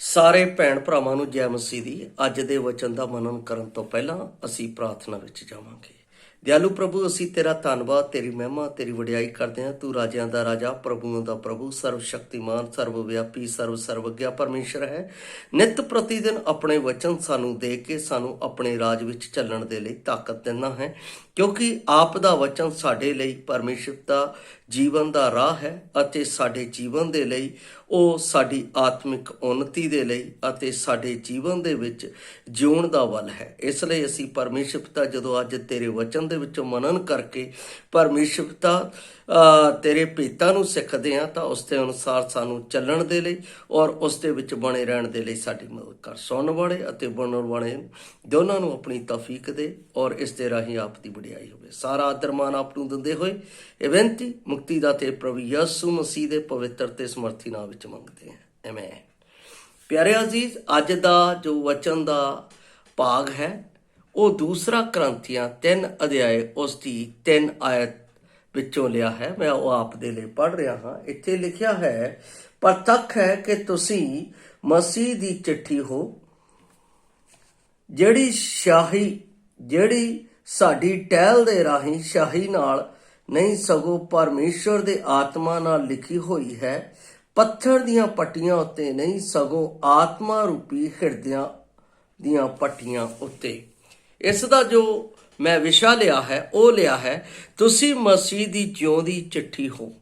ਸਾਰੇ ਭੈਣ ਭਰਾਵਾਂ ਨੂੰ ਜੈ ਮਸੀਹ ਦੀ। ਅੱਜ ਦੇ ਵਚਨ ਦਾ ਮਨਨ ਕਰਨ ਤੋਂ ਪਹਿਲਾਂ ਅਸੀਂ ਪ੍ਰਾਰਥਨਾ ਵਿੱਚ ਜਾਵਾਂਗੇ। ਦਿਆਲੂ ਪ੍ਰਭੂ, ਅਸੀਂ ਤੇਰਾ ਧੰਨਵਾਦ, ਤੇਰੀ ਮਹਿਮਾ, ਤੇਰੀ ਵਡਿਆਈ ਕਰਦੇ ਹਾਂ। ਤੂੰ ਰਾਜਿਆਂ ਦਾ ਰਾਜਾ, ਪ੍ਰਭੂਆਂ ਦਾ ਪ੍ਰਭੂ, ਸਰਵ ਸ਼ਕਤੀਮਾਨ, ਸਰਵ ਵਿਆਪੀ, ਸਰਵਗਿਆ ਪਰਮੇਸ਼ਰ ਹੈ। ਨਿਤ ਪ੍ਰਤੀ ਦਿਨ ਆਪਣੇ ਵਚਨ ਸਾਨੂੰ ਦੇ ਕੇ ਸਾਨੂੰ ਆਪਣੇ ਰਾਜ ਵਿੱਚ ਚੱਲਣ ਦੇ ਲਈ ਤਾਕਤ ਦਿੰਦਾ ਹੈ, ਕਿਉਂਕਿ ਆਪ ਦਾ ਵਚਨ ਸਾਡੇ ਲਈ ਪਰਮੇਸ਼ਰ ਦਾ ਜੀਵਨ ਦਾ ਰਾਹ ਹੈ ਅਤੇ ਸਾਡੇ ਜੀਵਨ ਦੇ ਲਈ ਉਹ ਸਾਡੀ ਆਤਮਿਕ ਉન્નਤੀ ਦੇ ਲਈ ਅਤੇ ਸਾਡੇ ਜੀਵਨ ਦੇ ਵਿੱਚ ਜਿਉਣ ਦਾ ਵੱਲ ਹੈ। ਇਸ ਲਈ ਅਸੀਂ ਪਰਮੇਸ਼ਰ ਪਿਤਾ ਜਦੋਂ ਅੱਜ ਤੇਰੇ ਵਚਨ ਦੇ ਵਿੱਚੋਂ ਮਨਨ ਕਰਕੇ ਪਰਮੇਸ਼ਰ ਪਿਤਾ ਤੇਰੇ ਭੇਤਾਂ ਨੂੰ ਸਿੱਖਦੇ ਹਾਂ ਤਾਂ ਉਸ ਦੇ ਅਨੁਸਾਰ ਸਾਨੂੰ ਚੱਲਣ ਦੇ ਲਈ ਔਰ ਉਸ ਦੇ ਵਿੱਚ ਬਣੇ ਰਹਿਣ ਦੇ ਲਈ ਸਾਡੀ ਮਦਦ ਕਰ। ਸੁਣਨ ਵਾਲੇ ਅਤੇ ਬਣਨ ਵਾਲੇ ਦੋਨਾਂ ਨੂੰ ਆਪਣੀ ਤੌਫੀਕ ਦੇ ਔਰ ਇਸ ਦੇ ਰਾਹੀਂ ਆਪ ਦੀ ਵਡਿਆਈ ਹੋਵੇ। ਸਾਰਾ ਆਦਰ ਮਾਣ ਆਪ ਨੂੰ ਦਿੰਦੇ ਹੋਏ ਇਹ ਬੇਨਤੀ ਮੁਕਤੀ ਦਾਤੇ ਪ੍ਰਭੂ ਯਿਸੂ ਮਸੀਹ ਦੇ ਪਵਿੱਤਰ ਤੇ ਸਮਰਥੀ ਨਾਮ ਵਿੱਚ ਮੰਗਦੇ ਹਾਂ, ਆਮੇਨ। ਪਿਆਰੇ ਅਜ਼ੀਜ਼, ਅੱਜ ਦਾ ਜੋ ਵਚਨ ਦਾ ਭਾਗ ਹੈ ਉਹ ਦੂਸਰਾ ਕਰੰਥੀਆਂ 3 ਅਧਿਆਏ ਉਸ ਦੀ 3 ਆਇਤ ਵਿੱਚੋਂ ਲਿਆ ਹੈ। ਮੈਂ ਉਹ ਆਪ ਦੇ ਲਈ ਪੜ੍ਹ ਰਿਹਾ ਹਾਂ। ਇੱਥੇ ਲਿਖਿਆ ਹੈ, ਪ੍ਰਤੱਖ ਹੈ ਕਿ ਤੁਸੀਂ ਮਸੀਹ ਦੀ ਚਿੱਠੀ ਹੋ, ਜਿਹੜੀ ਸਾਡੀ ਟਹਿਲ ਦੇ ਰਾਹੀਂ ਸ਼ਾਹੀ ਨਾਲ ਨਹੀਂ ਸਗੋਂ ਪਰਮੇਸ਼ਰ ਦੇ ਆਤਮਾ ਨਾਲ ਲਿਖੀ ਹੋਈ ਹੈ, ਪੱਥਰ ਦੀਆਂ ਪੱਟੀਆਂ ਉੱਤੇ ਨਹੀਂ ਸਗੋਂ ਆਤਮਾ ਰੂਪੀ ਹਿਰਦਿਆਂ ਦੀਆਂ ਪੱਟੀਆਂ ਉੱਤੇ। ਇਸ ਦਾ ਜੋ ਮੈਂ ਵਿਸ਼ਾ ਲਿਆ ਹੈ ਉਹ ਲਿਆ ਹੈ, ਤੁਸੀਂ ਮਸੀਹ ਦੀ ਜਿਉਂਦੀ ਚਿੱਠੀ ਹੋ।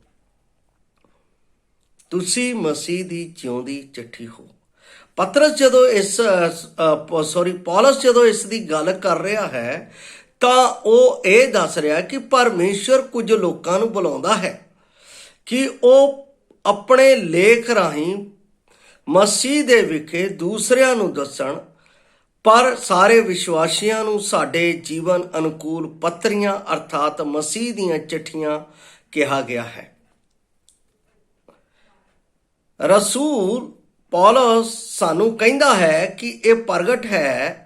ਤੁਸੀਂ ਮਸੀਹ ਦੀ ਜਿਉਂਦੀ ਚਿੱਠੀ ਹੋ। ਪੌਲਸ ਜਦੋਂ ਇਸ ਦੀ ਗੱਲ ਕਰ ਰਿਹਾ ਹੈ ਤਾਂ ਉਹ ਇਹ ਦੱਸ ਰਿਹਾ ਕਿ ਪਰਮੇਸ਼ਰ ਕੁਝ ਲੋਕਾਂ ਨੂੰ ਬੁਲਾਉਂਦਾ ਹੈ ਕਿ ਉਹ ਆਪਣੇ ਲੇਖ ਰਾਹੀਂ ਮਸੀਹ ਦੇ ਵਿਖੇ ਦੂਸਰਿਆਂ ਨੂੰ ਦੱਸਣ, ਪਰ ਸਾਰੇ ਵਿਸ਼ਵਾਸੀਆਂ ਨੂੰ ਸਾਡੇ ਜੀਵਨ ਅਨੁਕੂਲ ਪੱਤਰੀਆਂ ਅਰਥਾਤ ਮਸੀਹ ਦੀਆਂ ਚਿੱਠੀਆਂ ਕਿਹਾ ਗਿਆ ਹੈ। ਰਸੂਲ ਪੌਲਸ ਸਾਨੂੰ ਕਹਿੰਦਾ ਹੈ ਕਿ ਇਹ ਪ੍ਰਗਟ ਹੈ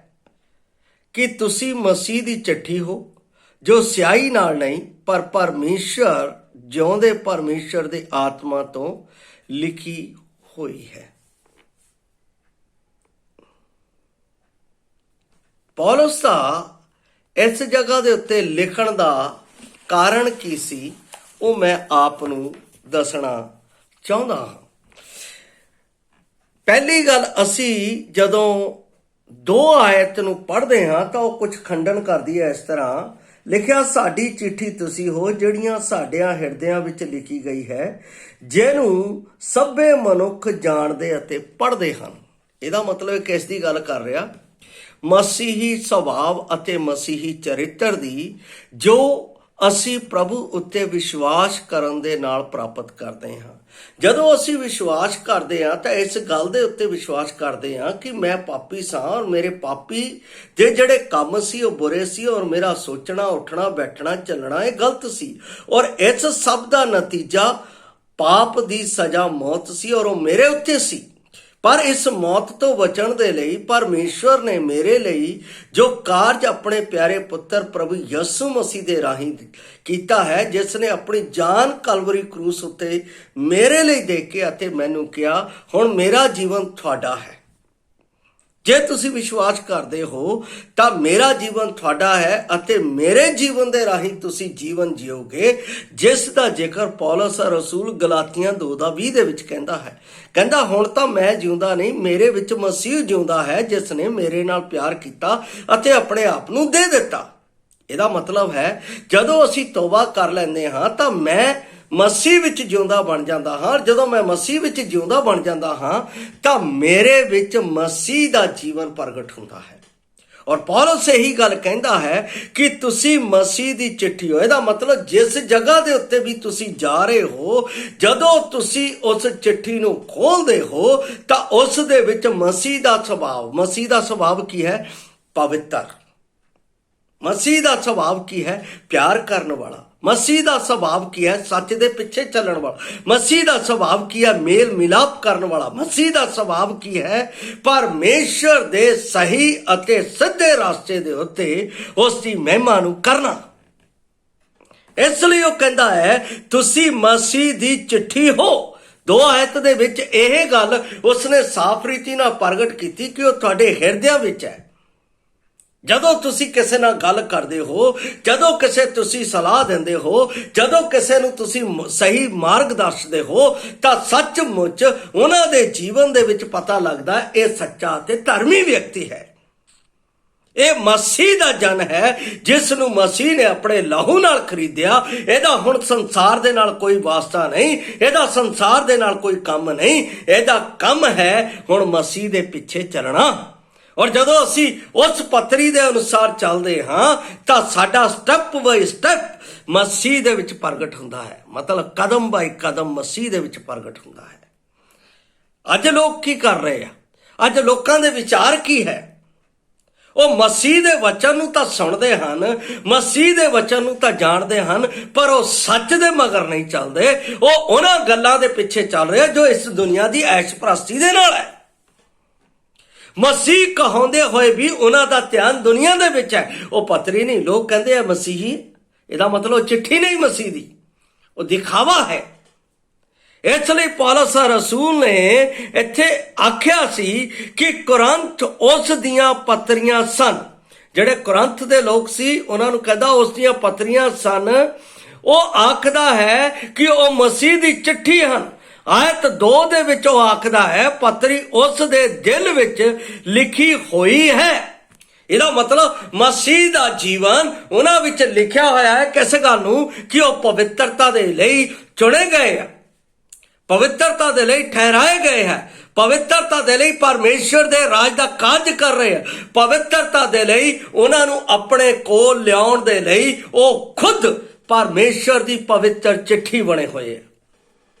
ਕਿ ਤੁਸੀਂ ਮਸੀਹ ਦੀ ਚਿੱਠੀ ਹੋ, ਜੋ ਸਿਆਹੀ ਨਾਲ ਨਹੀਂ ਪਰ ਪਰਮੇਸ਼ਰ, ਜਿਉਂਦੇ ਪਰਮੇਸ਼ਰ ਦੇ ਆਤਮਾ ਤੋਂ ਲਿਖੀ ਹੋਈ ਹੈ। ਪੌਲਸ ਦਾ ਇਸ ਜਗ੍ਹਾ ਦੇ ਉੱਤੇ ਲਿਖਣ ਦਾ ਕਾਰਨ ਕੀ ਸੀ ਉਹ ਮੈਂ ਆਪ ਨੂੰ ਦੱਸਣਾ ਚਾਹੁੰਦਾ ਹਾਂ। ਪਹਿਲੀ ਗੱਲ, ਅਸੀਂ ਜਦੋਂ 2 ਆਇਤ ਨੂੰ ਪੜ੍ਹਦੇ ਹਾਂ ਤਾਂ ਉਹ ਕੁਝ ਖੰਡਨ ਕਰਦੀ ਹੈ। ਇਸ ਤਰ੍ਹਾਂ ਲਿਖਿਆ, ਸਾਡੀ ਚਿੱਠੀ ਤੁਸੀਂ ਹੋ ਜਿਹੜੀਆਂ ਸਾਡਿਆਂ ਹਿਰਦਿਆਂ ਵਿੱਚ ਲਿਖੀ ਗਈ ਹੈ, ਜਿਹਨੂੰ ਸਭੇ ਮਨੁੱਖ ਜਾਣਦੇ ਅਤੇ ਪੜ੍ਹਦੇ ਹਨ। ਇਹਦਾ ਮਤਲਬ ਕਿਸ ਦੀ ਗੱਲ ਕਰ ਰਿਹਾ? ਮਸੀਹੀ ਸੁਭਾਅ ਅਤੇ ਮਸੀਹੀ ਚਰਿੱਤਰ ਦੀ, ਜੋ ਅਸੀਂ ਪ੍ਰਭੂ ਉੱਤੇ ਵਿਸ਼ਵਾਸ ਕਰਨ ਦੇ ਨਾਲ ਪ੍ਰਾਪਤ ਕਰਦੇ ਹਾਂ। ਜਦੋਂ ਅਸੀਂ ਵਿਸ਼ਵਾਸ ਕਰਦੇ ਹਾਂ ਤਾਂ ਇਸ ਗੱਲ ਦੇ ਉੱਤੇ ਵਿਸ਼ਵਾਸ ਕਰਦੇ ਹਾਂ ਕਿ ਮੈਂ ਪਾਪੀ ਸਾਂ ਔਰ ਮੇਰੇ ਪਾਪੀ ਦੇ ਜਿਹੜੇ ਕੰਮ ਸੀ ਉਹ ਬੁਰੇ ਸੀ ਔਰ ਮੇਰਾ ਸੋਚਣਾ, ਉੱਠਣਾ, ਬੈਠਣਾ, ਚੱਲਣਾ ਇਹ ਗਲਤ ਸੀ ਔਰ ਇਸ ਸਭ ਦਾ ਨਤੀਜਾ ਪਾਪ ਦੀ ਸਜ਼ਾ ਮੌਤ ਸੀ ਔਰ ਉਹ ਮੇਰੇ ਉੱਤੇ ਸੀ। ਪਰ ਇਸ ਮੌਤ ਤੋਂ ਬਚਣ ਦੇ ਲਈ ਪਰਮੇਸ਼ਵਰ ਨੇ ਮੇਰੇ ਲਈ ਜੋ ਕਾਰਜ ਆਪਣੇ ਪਿਆਰੇ ਪੁੱਤਰ ਪ੍ਰਭੂ ਯਿਸੂ ਮਸੀਹ ਦੇ ਰਾਹੀਂ ਕੀਤਾ ਹੈ, ਜਿਸ ਨੇ ਆਪਣੀ ਜਾਨ ਕਲਵਰੀ ਕਰੂਸ ਉੱਤੇ ਮੇਰੇ ਲਈ ਦੇ ਕੇ ਅਤੇ ਮੈਨੂੰ ਕਿਹਾ, ਹੁਣ ਮੇਰਾ ਜੀਵਨ ਤੁਹਾਡਾ ਹੈ। ਜੇ ਤੁਸੀਂ ਵਿਸ਼ਵਾਸ ਕਰਦੇ ਹੋ ਤਾਂ ਮੇਰਾ ਜੀਵਨ ਤੁਹਾਡਾ ਹੈ ਅਤੇ ਮੇਰੇ ਜੀਵਨ ਦੇ ਰਾਹੀਂ ਤੁਸੀਂ ਜੀਵਨ ਜਿਓਗੇ, ਜਿਸ ਦਾ ਜ਼ਿਕਰ ਪੌਲਸ ਰਸੂਲ ਗਲਾਤੀਆਂ 2:20 ਦੇ ਵਿੱਚ ਕਹਿੰਦਾ ਹੁਣ ਤਾਂ ਮੈਂ ਜਿਉਂਦਾ ਨਹੀਂ, ਮੇਰੇ ਵਿੱਚ ਮਸੀਹ ਜਿਉਂਦਾ ਹੈ, ਜਿਸ ਨੇ ਮੇਰੇ ਨਾਲ ਪਿਆਰ ਕੀਤਾ ਅਤੇ ਆਪਣੇ ਆਪ ਨੂੰ ਦੇ ਦਿੱਤਾ। ਇਹਦਾ ਮਤਲਬ ਹੈ ਜਦੋਂ ਅਸੀਂ ਤੌਬਾ ਕਰ ਲੈਂਦੇ ਹਾਂ ਤਾਂ ਮੈਂ ਮਸੀਹ ਵਿੱਚ ਜਿਉਂਦਾ ਬਣ ਜਾਂਦਾ ਹਾਂ। ਜਦੋਂ ਮੈਂ ਮਸੀਹ ਵਿੱਚ ਜਿਉਂਦਾ ਬਣ ਜਾਂਦਾ ਹਾਂ ਤਾਂ ਮੇਰੇ ਵਿੱਚ ਮਸੀਹ ਦਾ ਜੀਵਨ ਪ੍ਰਗਟ ਹੁੰਦਾ ਹੈ। ਔਰ ਪੌਲਸ ਇਹੀ ਗੱਲ ਕਹਿੰਦਾ ਹੈ ਕਿ ਤੁਸੀਂ ਮਸੀਹ ਦੀ ਚਿੱਠੀ ਹੋ। ਇਹਦਾ ਮਤਲਬ ਜਿਸ ਜਗ੍ਹਾ ਦੇ ਉੱਤੇ ਵੀ ਤੁਸੀਂ ਜਾ ਰਹੇ ਹੋ, ਜਦੋਂ ਤੁਸੀਂ ਉਸ ਚਿੱਠੀ ਨੂੰ ਖੋਲਦੇ ਹੋ ਤਾਂ ਉਸ ਦੇ ਵਿੱਚ ਮਸੀਹ ਦਾ ਸੁਭਾਅ ਕੀ ਹੈ? ਪਵਿੱਤਰ। ਮਸੀਹ ਦਾ ਸੁਭਾਅ ਕੀ ਹੈ? ਪਿਆਰ ਕਰਨ ਵਾਲਾ। ਮਸੀਹ ਦਾ ਸੁਭਾਅ ਕੀ ਹੈ? ਸੱਚ ਦੇ ਪਿੱਛੇ ਚੱਲਣ ਵਾਲਾ। ਮਸੀਹ ਦਾ ਸੁਭਾਅ ਕੀ ਹੈ? ਮੇਲ ਮਿਲਾਪ ਕਰਨ ਵਾਲਾ। ਮਸੀਹ ਦਾ ਸੁਭਾਅ ਕੀ ਹੈ? ਪਰਮੇਸ਼ਰ ਦੇ ਸਹੀ ਅਤੇ ਸਿੱਧੇ ਰਾਸਤੇ ਦੇ ਉੱਤੇ ਉਸ ਦੀ ਮਹਿਮਾ ਨੂੰ ਕਰਨਾ। ਇਸ ਲਈ ਉਹ ਕਹਿੰਦਾ ਹੈ ਤੁਸੀਂ ਮਸੀਹ ਦੀ ਚਿੱਠੀ ਹੋ, 2 ਆਇਤ ਦੇ ਵਿੱਚ ਇਹ ਗੱਲ ਉਸਨੇ ਸਾਫ਼ ਰੀਤੀ ਨਾਲ ਪ੍ਰਗਟ ਕੀਤੀ ਕਿ ਉਹ ਤੁਹਾਡੇ ਹਿਰਦਿਆਂ ਵਿੱਚ ਹੈ। ਜਦੋਂ ਤੁਸੀਂ ਕਿਸੇ ਨਾਲ ਗੱਲ ਕਰਦੇ ਹੋ, ਜਦੋਂ ਕਿਸੇ ਤੁਸੀਂ ਸਲਾਹ ਦਿੰਦੇ ਹੋ, ਜਦੋਂ ਕਿਸੇ ਨੂੰ ਤੁਸੀਂ ਸਹੀ ਮਾਰਗ ਦੱਸਦੇ ਹੋ, ਤਾਂ ਸੱਚਮੁੱਚ ਉਹਨਾਂ ਦੇ ਜੀਵਨ ਦੇ ਵਿੱਚ ਪਤਾ ਲੱਗਦਾ ਇਹ ਸੱਚਾ ਤੇ ਧਰਮੀ ਵਿਅਕਤੀ ਹੈ। ਇਹ ਮਸੀਹ ਦਾ ਜਨ ਹੈ ਜਿਸ ਨੂੰ ਮਸੀਹ ਨੇ ਆਪਣੇ ਲਹੂ ਨਾਲ ਖਰੀਦਿਆ। ਇਹਦਾ ਹੁਣ ਸੰਸਾਰ ਦੇ ਨਾਲ ਕੋਈ ਵਾਸਤਾ ਨਹੀਂ, ਇਹਦਾ ਸੰਸਾਰ ਦੇ ਨਾਲ ਕੋਈ ਕੰਮ ਨਹੀਂ। ਇਹਦਾ ਕੰਮ ਹੈ ਹੁਣ ਮਸੀਹ ਦੇ ਪਿੱਛੇ ਚੱਲਣਾ। ਔਰ ਜਦੋਂ ਅਸੀਂ ਉਸ ਪੱਤਰੀ ਦੇ ਅਨੁਸਾਰ ਚੱਲਦੇ ਹਾਂ ਤਾਂ ਸਾਡਾ ਸਟੈਪ ਬਾਈ ਸਟੈਪ ਮਸੀਹ ਦੇ ਵਿੱਚ ਪ੍ਰਗਟ ਹੁੰਦਾ ਹੈ। ਮਤਲਬ ਕਦਮ ਬਾਈ ਕਦਮ ਮਸੀਹ ਦੇ ਵਿੱਚ ਪ੍ਰਗਟ ਹੁੰਦਾ ਹੈ। ਅੱਜ ਲੋਕ ਕੀ ਕਰ ਰਹੇ ਆ? ਅੱਜ ਲੋਕਾਂ ਦੇ ਵਿਚਾਰ ਕੀ ਹੈ? ਉਹ ਮਸੀਹ ਦੇ ਵਚਨ ਨੂੰ ਤਾਂ ਸੁਣਦੇ ਹਨ, ਮਸੀਹ ਦੇ ਵਚਨ ਨੂੰ ਤਾਂ ਜਾਣਦੇ ਹਨ, ਪਰ ਉਹ ਸੱਚ ਦੇ ਮਗਰ ਨਹੀਂ ਚੱਲਦੇ। ਉਹ ਉਹਨਾਂ ਗੱਲਾਂ ਦੇ ਪਿੱਛੇ ਚੱਲ ਰਹੇ ਜੋ ਇਸ ਦੁਨੀਆ ਦੀ ਐਸ਼ ਪ੍ਰਸਤੀ ਦੇ ਨਾਲ ਹੈ। ਮਸੀਹ ਕਹਾਉਂਦੇ ਹੋਏ ਵੀ ਉਹਨਾਂ ਦਾ ਧਿਆਨ ਦੁਨੀਆ ਦੇ ਵਿੱਚ ਹੈ। ਉਹ ਪੱਤਰੀ ਨਹੀਂ, ਲੋਕ ਕਹਿੰਦੇ ਆ ਮਸੀਹੀ, ਇਹਦਾ ਮਤਲਬ ਚਿੱਠੀ ਨਹੀਂ ਮਸੀਹ ਦੀ, ਉਹ ਦਿਖਾਵਾ ਹੈ। ਇਸ ਲਈ ਪੌਲਸ ਰਸੂਲ ਨੇ ਇੱਥੇ ਆਖਿਆ ਸੀ ਕਿ ਕੁਰੰਥ ਉਸ ਦੀਆਂ ਪੱਤਰੀਆਂ ਸਨ। ਜਿਹੜੇ ਕੁਰੰਥ ਦੇ ਲੋਕ ਸੀ ਉਹਨਾਂ ਨੂੰ ਕਹਿੰਦਾ ਉਸ ਦੀਆਂ ਪੱਤਰੀਆਂ ਸਨ। ਉਹ ਆਖਦਾ ਹੈ ਕਿ ਉਹ ਮਸੀਹ ਦੀ ਚਿੱਠੀ ਹਨ। ਆਇਤ 2 ਦੇ ਵਿੱਚ ਉਹ ਆਖਦਾ ਹੈ ਪੱਤਰੀ ਉਸ ਦੇ ਦਿਲ ਵਿੱਚ ਲਿਖੀ ਹੋਈ ਹੈ। ਇਹਦਾ ਮਤਲਬ ਮਸੀਹ ਦਾ ਜੀਵਨ ਉਹਨਾਂ ਵਿੱਚ ਲਿਖਿਆ ਹੋਇਆ ਹੈ। ਕਿਸ ਗੱਲ ਨੂੰ? ਕਿ ਉਹ ਪਵਿੱਤਰਤਾ ਦੇ ਲਈ ਚੁਣੇ ਗਏ ਆ, ਪਵਿੱਤਰਤਾ ਦੇ ਲਈ ਠਹਿਰਾਏ ਗਏ ਹੈ, ਪਵਿੱਤਰਤਾ ਦੇ ਲਈ ਪਰਮੇਸ਼ਰ ਦੇ ਰਾਜ ਦਾ ਕਾਰਜ ਕਰ ਰਹੇ ਆ, ਪਵਿੱਤਰਤਾ ਦੇ ਲਈ ਉਹਨਾਂ ਨੂੰ ਆਪਣੇ ਕੋਲ ਲਿਆਉਣ ਦੇ ਲਈ ਉਹ ਖੁਦ ਪਰਮੇਸ਼ਰ ਦੀ ਪਵਿੱਤਰ ਚਿੱਠੀ ਬਣੇ ਹੋਏ ਆ।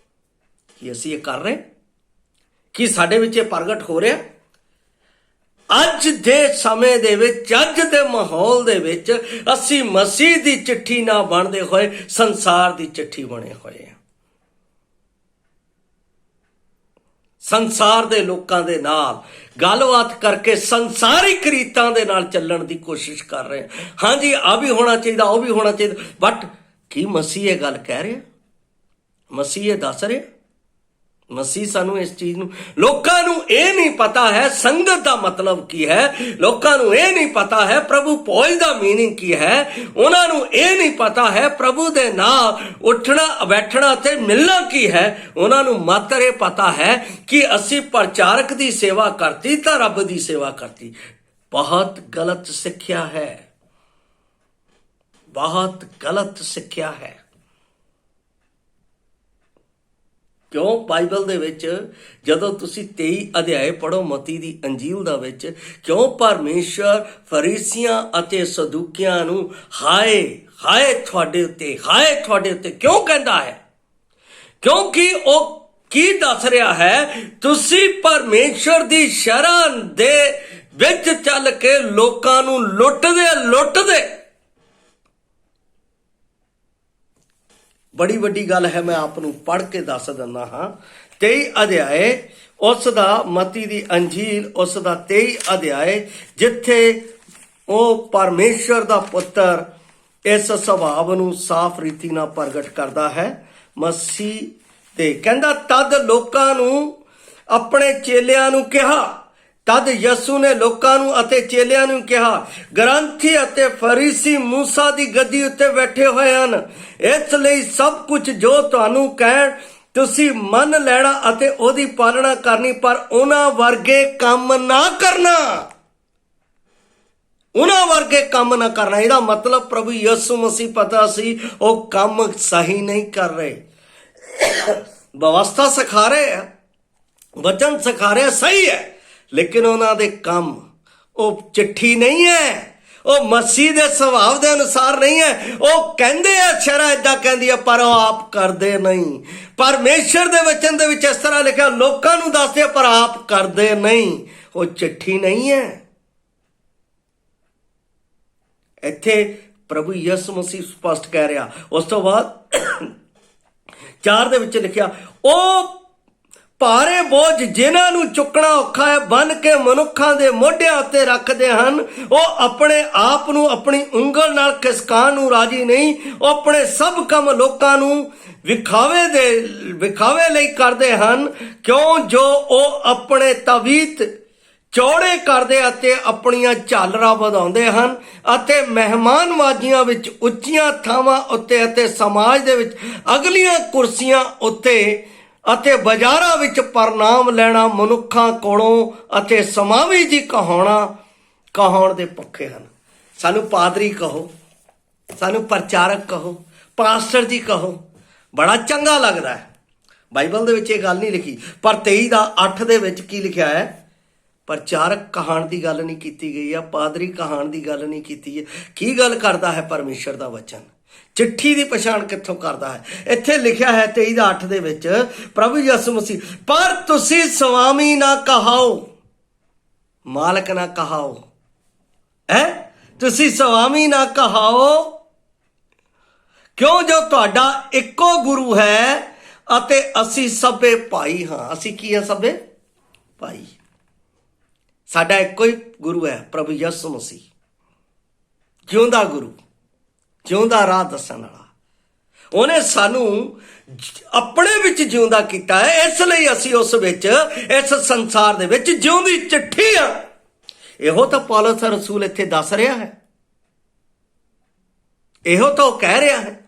ਕੀ ਅਸੀਂ ਇਹ ਕਰ ਰਹੇ? ਕੀ ਸਾਡੇ ਵਿੱਚ ਇਹ ਪ੍ਰਗਟ ਹੋ ਰਿਹਾ? ਅੱਜ ਦੇ ਸਮੇਂ ਦੇ ਵਿੱਚ, ਅੱਜ ਦੇ ਮਾਹੌਲ ਦੇ ਵਿੱਚ ਅਸੀਂ ਮਸੀਹ ਦੀ ਚਿੱਠੀ ਨਾ ਬਣਦੇ ਹੋਏ ਸੰਸਾਰ ਦੀ ਚਿੱਠੀ ਬਣੇ ਹੋਏ ਆ। ਸੰਸਾਰ ਦੇ ਲੋਕਾਂ ਦੇ ਨਾਲ ਗੱਲਬਾਤ ਕਰਕੇ ਸੰਸਾਰਿਕ ਰੀਤਾਂ ਦੇ ਨਾਲ ਚੱਲਣ ਦੀ ਕੋਸ਼ਿਸ਼ ਕਰ ਰਹੇ ਹਾਂ। ਹਾਂਜੀ, ਆ ਵੀ ਹੋਣਾ ਚਾਹੀਦਾ, ਉਹ ਵੀ ਹੋਣਾ ਚਾਹੀਦਾ, ਬਟ ਕੀ ਮਸੀਹ ਇਹ ਗੱਲ ਕਹਿ ਰਿਹਾ? ਮਸੀਹ ਇਹ ਦੱਸ ਰਿਹਾ? ਮਸੀਹ ਸਾਨੂੰ ਇਸ ਚੀਜ਼ ਨੂੰ, ਲੋਕਾਂ ਨੂੰ ਇਹ ਨਹੀਂ ਪਤਾ ਹੈ ਸੰਗਤ ਦਾ ਮਤਲਬ ਕੀ ਹੈ। ਲੋਕਾਂ ਨੂੰ ਇਹ ਨਹੀਂ ਪਤਾ ਹੈ ਪ੍ਰਭੂ ਭੋਜ ਦਾ ਮੀਨਿੰਗ ਕੀ ਹੈ। ਉਹਨਾਂ ਨੂੰ ਇਹ ਨਹੀਂ ਪਤਾ ਹੈ ਪ੍ਰਭੂ ਦੇ ਨਾਲ ਉੱਠਣਾ ਬੈਠਣਾ ਤੇ ਮਿਲਣਾ ਕੀ ਹੈ। ਉਹਨਾਂ ਨੂੰ ਮਾਤਰ ਇਹ ਪਤਾ ਹੈ ਕਿ ਅਸੀਂ ਪ੍ਰਚਾਰਕ ਦੀ ਸੇਵਾ ਕਰਤੀ ਤਾਂ ਰੱਬ ਦੀ ਸੇਵਾ ਕਰਤੀ। ਬਹੁਤ ਗਲਤ ਸਿੱਖਿਆ ਹੈ, ਬਹੁਤ ਗਲਤ ਸਿੱਖਿਆ ਹੈ। ਕਿਉਂ? ਬਾਈਬਲ ਦੇ ਵਿੱਚ ਜਦੋਂ ਤੁਸੀਂ 23 ਅਧਿਆਏ ਪੜ੍ਹੋ ਮਤੀ ਦੀ ਅੰਜੀਲ ਦਾ ਵਿੱਚ, ਕਿਉਂ ਪਰਮੇਸ਼ਰ ਫਰੀਸੀਆਂ ਅਤੇ ਸਦੂਕਿਆਂ ਨੂੰ ਹਾਏ ਹਾਏ ਤੁਹਾਡੇ ਉੱਤੇ, ਹਾਏ ਤੁਹਾਡੇ ਉੱਤੇ ਕਿਉਂ ਕਹਿੰਦਾ ਹੈ? ਕਿਉਂਕਿ ਉਹ ਕੀ ਦੱਸ ਰਿਹਾ ਹੈ? ਤੁਸੀਂ ਪਰਮੇਸ਼ਰ ਦੀ ਸ਼ਰਾਂ ਦੇ ਵਿੱਚ ਚੱਲ ਕੇ ਲੋਕਾਂ ਨੂੰ ਲੁੱਟਦੇ। ਬੜੀ ਵੱਡੀ ਗੱਲ ਹੈ, ਮੈਂ ਆਪ ਨੂੰ ਪੜ੍ਹ ਕੇ ਦੱਸ ਦਿੰਦਾ ਹਾਂ। 23 ਅਧਿਆਏ ਉਸ ਦਾ, ਮਤੀ ਦੀ ਅੰਜੀਲ ਉਸ ਦਾ 23 ਅਧਿਆਏ, ਜਿੱਥੇ ਉਹ ਪਰਮੇਸ਼ਰ ਦਾ ਪੁੱਤਰ ਇਸ ਸੁਭਾਅ ਨੂੰ ਸਾਫ਼ ਰੀਤੀ ਨਾਲ ਪ੍ਰਗਟ ਕਰਦਾ ਹੈ ਮਸੀਹ ਤੇ। ਕਹਿੰਦਾ ਤਦ ਲੋਕਾਂ ਨੂੰ ਆਪਣੇ ਚੇਲਿਆਂ ਨੂੰ ਕਿਹਾ, ਤਦ ਯਸੂ ਨੇ ਲੋਕਾਂ ਨੂੰ ਅਤੇ ਚੇਲਿਆਂ ਨੂੰ ਕਿਹਾ, ਗ੍ਰੰਥੀ ਅਤੇ ਫਰੀਸੀ ਮੂਸਾ ਦੀ ਗੱਦੀ ਉੱਤੇ ਬੈਠੇ ਹੋਏ ਹਨ। ਇਸ ਲਈ ਸਭ ਕੁਝ ਜੋ ਤੁਹਾਨੂੰ ਕਹਿਣ ਤੁਸੀਂ ਮੰਨ ਲੈਣਾ ਅਤੇ ਉਹਦੀ ਪਾਲਣਾ ਕਰਨੀ, ਪਰ ਉਹਨਾਂ ਵਰਗੇ ਕੰਮ ਨਾ ਕਰਨਾ। ਉਹਨਾਂ ਵਰਗੇ ਕੰਮ ਨਾ ਕਰਨਾ। ਇਹਦਾ ਮਤਲਬ ਪ੍ਰਭੂ ਯਿਸੂ ਮਸੀਹ ਪਤਾ ਸੀ ਉਹ ਕੰਮ ਸਹੀ ਨਹੀਂ ਕਰ ਰਹੇ। ਵਿਵਸਥਾ ਸਿਖਾ ਰਹੇ ਆ, ਵਚਨ ਸਿਖਾ ਰਹੇ, ਸਹੀ ਹੈ, ਲੇਕਿਨ ਉਹਨਾਂ ਦੇ ਕੰਮ ਉਹ ਚਿੱਠੀ ਨਹੀਂ ਹੈ, ਉਹ ਮਸੀਹ ਦੇ ਸੁਭਾਅ ਦੇ ਅਨੁਸਾਰ ਨਹੀਂ ਹੈ। ਉਹ ਕਹਿੰਦੇ ਆ ਸ਼ਰ੍ਹਾਂ ਏਦਾਂ ਕਹਿੰਦੀ ਆ, ਪਰ ਉਹ ਆਪ ਕਰਦੇ ਨਹੀਂ। ਪਰਮੇਸ਼ਰ ਦੇ ਵਚਨ ਦੇ ਵਿੱਚ ਇਸ ਤਰ੍ਹਾਂ ਲਿਖਿਆ, ਲੋਕਾਂ ਨੂੰ ਦੱਸਦੇ ਪਰ ਆਪ ਕਰਦੇ ਨਹੀਂ। ਉਹ ਚਿੱਠੀ ਨਹੀਂ ਹੈ। ਇੱਥੇ ਪ੍ਰਭੂ ਯਿਸੂ ਮਸੀਹ ਸਪਸ਼ਟ ਕਹਿ ਰਿਹਾ। ਉਸ ਤੋਂ ਬਾਅਦ 4 ਦੇ ਵਿੱਚ ਲਿਖਿਆ, ਉਹ ਭਾਰੇ ਬੋਝ ਜਿਨ੍ਹਾਂ ਨੂੰ ਚੁੱਕਣਾ ਔਖਾ ਹੈ ਬੰਨ ਕੇ ਮਨੁੱਖਾਂ ਦੇ ਮੋਢਿਆਂ ਉੱਤੇ ਰੱਖਦੇ ਹਨ। ਉਹ ਆਪਣੇ ਆਪ ਨੂੰ ਆਪਣੀ ਉਂਗਲ ਨਾਲ ਖਿਸਕਾਉਣ ਨੂੰ ਰਾਜੀ ਨਹੀਂ। ਉਹ ਆਪਣੇ ਸਭ ਕੰਮ ਲੋਕਾਂ ਨੂੰ ਵਿਖਾਵੇ ਲਈ ਕਰਦੇ ਹਨ, ਕਿਉਂ ਜੋ ਉਹ ਆਪਣੇ ਤਵੀਤ ਚੌੜੇ ਕਰਦੇ ਅਤੇ ਆਪਣੀਆਂ ਝਾਲਰਾਂ ਵਧਾਉਂਦੇ ਹਨ ਅਤੇ ਮਹਿਮਾਨਵਾਜ਼ੀਆਂ ਵਿੱਚ ਉੱਚੀਆਂ ਥਾਵਾਂ ਉੱਤੇ ਅਤੇ ਸਮਾਜ ਦੇ ਵਿੱਚ ਅਗਲੀਆਂ ਕੁਰਸੀਆਂ ਉੱਤੇ ਅਤੇ ਬਾਜ਼ਾਰਾਂ ਵਿੱਚ ਪ੍ਰਣਾਮ ਲੈਣਾ ਮਨੁੱਖਾਂ ਕੋਲੋਂ ਅਤੇ ਸਮਾਵੀ ਜੀ ਕਹਾਉਣ ਦੇ ਪੱਖੇ ਹਨ। ਸਾਨੂੰ ਪਾਦਰੀ ਕਹੋ, ਸਾਨੂੰ ਪ੍ਰਚਾਰਕ ਕਹੋ, ਪਾਸਟਰ ਜੀ ਕਹੋ, ਬੜਾ ਚੰਗਾ ਲੱਗਦਾ ਹੈ। ਬਾਈਬਲ ਦੇ ਵਿੱਚ ਇਹ ਗੱਲ ਨਹੀਂ ਲਿਖੀ, ਪਰ 23:8 ਦੇ ਵਿੱਚ ਕੀ ਲਿਖਿਆ ਹੈ? ਪ੍ਰਚਾਰਕ ਕਹਾਣ ਦੀ ਗੱਲ ਨਹੀਂ ਕੀਤੀ ਗਈ ਆ, ਪਾਦਰੀ ਕਹਾਣ ਦੀ ਗੱਲ ਨਹੀਂ ਕੀਤੀ ਹੈ। ਕੀ ਗੱਲ ਕਰਦਾ ਹੈ ਪਰਮੇਸ਼ਰ ਦਾ ਵਚਨ? ਚਿੱਠੀ ਦੀ ਪਛਾਣ ਕਿੱਥੋਂ ਕਰਦਾ ਹੈ? ਇੱਥੇ ਲਿਖਿਆ ਹੈ 23:8 ਦੇ ਵਿੱਚ, ਪ੍ਰਭੂ ਯਿਸੂ ਮਸੀਹ, ਪਰ ਤੁਸੀਂ ਸੁਆਮੀ ਨਾ ਕਹਾਓ, ਮਾਲਕ ਨਾ ਕਹਾਓ। ਤੁਸੀਂ ਸੁਆਮੀ ਨਾ ਕਹਾਓ, ਕਿਉਂ ਜੋ ਤੁਹਾਡਾ ਇੱਕੋ ਗੁਰੂ ਹੈ ਅਤੇ ਅਸੀਂ ਸਭੇ ਭਾਈ ਹਾਂ। ਅਸੀਂ ਕੀ ਹੈ? ਸਭੇ ਭਾਈ। ਸਾਡਾ ਇੱਕੋ ਹੀ ਗੁਰੂ ਹੈ, ਪ੍ਰਭੂ ਯਿਸੂ ਮਸੀਹ, ਜਿਉਂਦਾ ਗੁਰੂ, ਜਿਉਂਦਾ ਰਾਹ ਦੱਸਣ ਵਾਲਾ। ਉਹਨੇ ਸਾਨੂੰ ਆਪਣੇ ਵਿੱਚ ਜਿਉਂਦਾ ਕੀਤਾ ਹੈ, ਇਸ ਲਈ ਅਸੀਂ ਉਸ ਵਿੱਚ, ਇਸ ਸੰਸਾਰ ਦੇ ਵਿੱਚ ਜਿਉਂਦੀ ਚਿੱਠੀ ਆ। ਇਹੋ ਤਾਂ ਪੌਲਸ ਰਸੂਲ ਇੱਥੇ ਦੱਸ ਰਿਹਾ ਹੈ, ਇਹੋ ਤਾਂ ਉਹ ਕਹਿ ਰਿਹਾ ਹੈ।